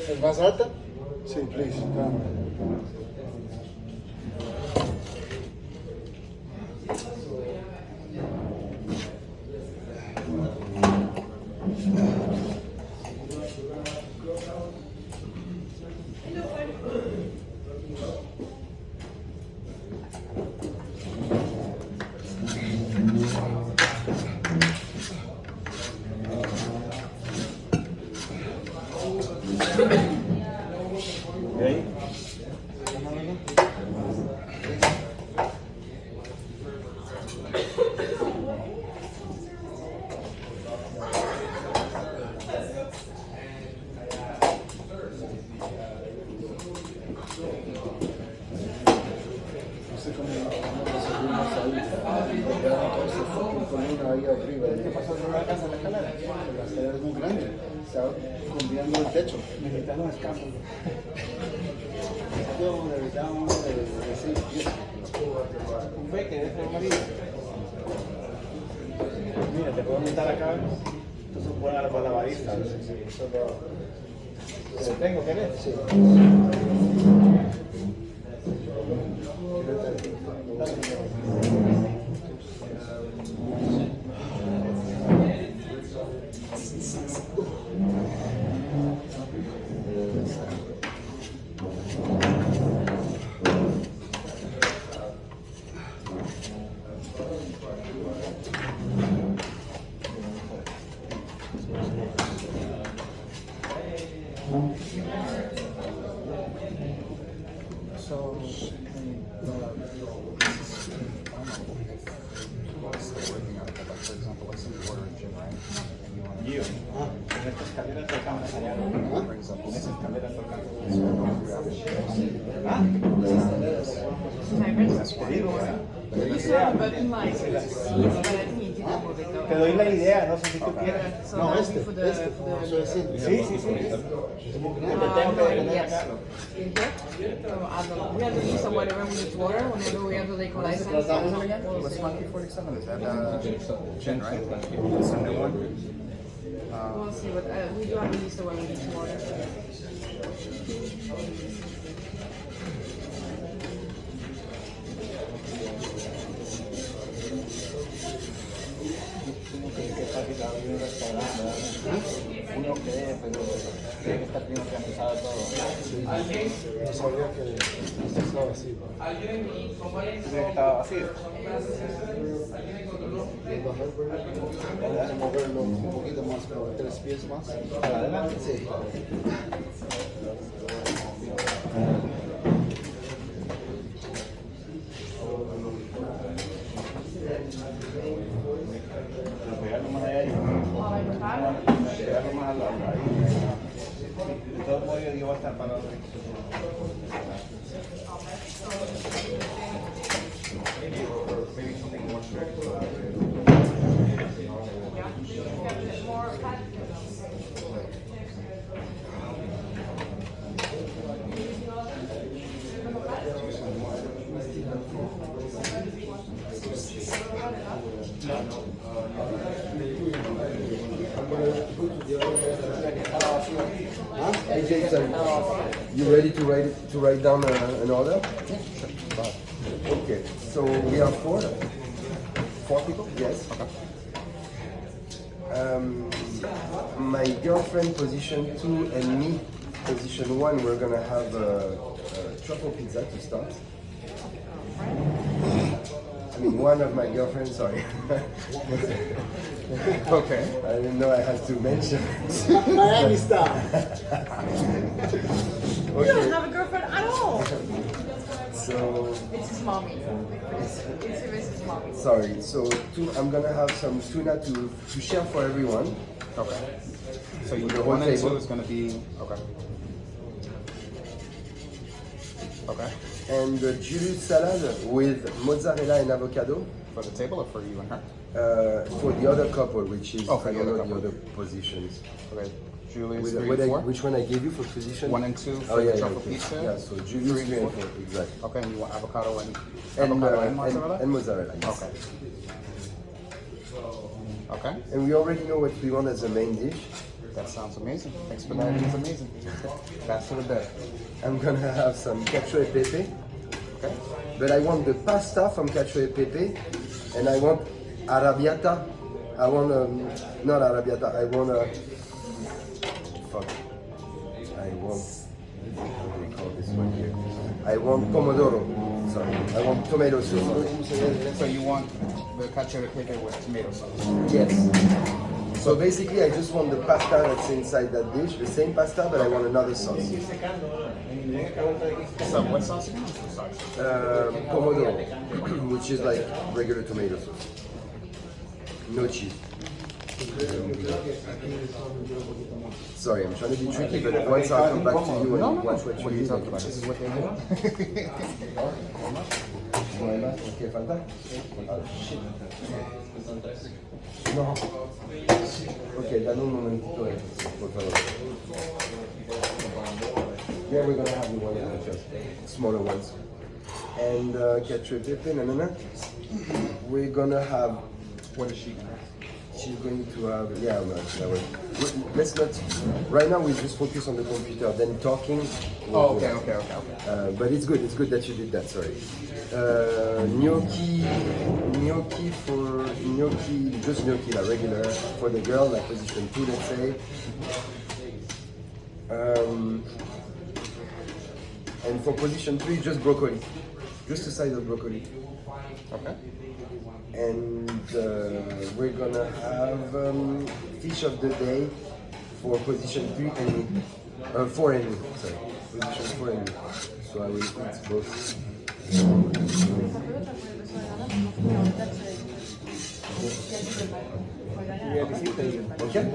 ¿Es más alta? Sí, please. ¿Qué pasó en la casa de la escalera? La escalera es muy grande, está cumpliendo el techo. Necesitas un escándalo. Yo necesitaba uno de 6 pies. Un beque de ese amarillo. Mira, te puedo montar acá. Entonces buena la malabarista. ¿Te tengo que ver? Sí. Te doy la idea, no sé si tú quieres. No, este. Eso es simple. Sí, sí, sí. Te tengo que detener acá. We have to use some whatever we need water whenever we have to take a license. What's Monkey 47? Is that gin, right? It's a new one. We'll see what we do have to use the one we need water. Uno cree, pero cree que está primero que ha empezado todo. No sabía que estaba así. ¿Tú crees que estaba vacío? Vamos a moverlo un poquito más, como 3 pies más. ¿Para adelante? Sí. Pegarlo más allá y pegarlo más al lado. De todos modos, yo digo, va a estar parado. Hey Jason, you ready to write down an order? Okay, so we are four. Four people? Yes. My girlfriend position 2 and me position 1. We're gonna have a truffle pizza to start. I mean, one of my girlfriends, sorry. Okay. I didn't know I had to mention. Miami style. You don't have a girlfriend at all. So, It's his mommy. It's his mommy. sorry. So, I'm gonna have some tuna to share for everyone. Okay. So you The do whole 1 and 2 table. is going to be okay. Okay. And the Julius salad with mozzarella and avocado For the table or for you and her? for the other couple, which is Oh, for I the don't other know the couple. other positions. Okay. Julius With, 3 what and 4. which one I gave you for position? 1 and 2 for Oh yeah, the yeah, truffle okay. pizza. Yeah, so Julius 3 and 4, exactly. Okay, and you want avocado and mozzarella? And mozzarella. Yes. Okay. Okay. And we already know what we want as a main dish. That sounds amazing. Expedited is amazing. Faster the better. I'm gonna have some cacio e pepe, Okay. but I want the pasta from cacio e pepe, and I want arrabbiata. I want not arrabbiata. I want fuck. I want. How do we call this one here? I want pomodoro. Sorry. I want tomato sauce. So you want the cacio e pepe with tomato sauce? Yes. So basically, I just want the pasta that's inside that dish, the same pasta, but I want another sauce. So what sauce again? Pomodoro, which is like regular tomato sauce. No cheese. Sorry, I'm trying to be tricky, but once I'll come back to you and watch what What are you you do. talking about? This is what they do? Bueno, ¿qué falta? Ah, shit. No. Ok, dame un momentito, por favor. Yeah, we're gonna have the ones in the chest, smaller ones. And ketchup dipping, no. We're gonna have. What is she gonna? She's going to have. Yeah, no, that way. Let's not. Right now, we just focus on the computer. Then talking. Oh, okay. But it's good. It's good that you did that. Sorry. Gnocchi, just gnocchi, like regular for the girl, like position 2, let's say. And for position 3, just broccoli, just a side of broccoli. Okay. And we're gonna have fish of the day for position 3 and me. 4 and me, sorry. Position 4 and me. So I will eat both. Okay?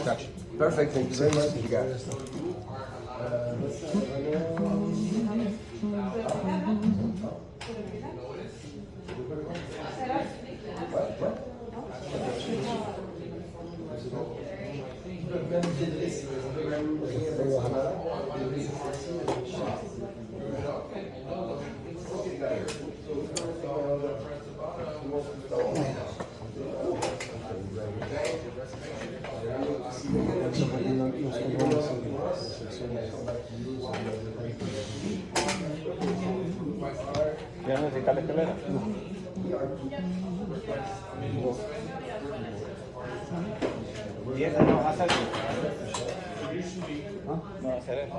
Gotcha. Perfect, thank you very much. You got it. ¿Ya necesitas la escalera? ¿Y esa no va a hacer? No va a hacer eso.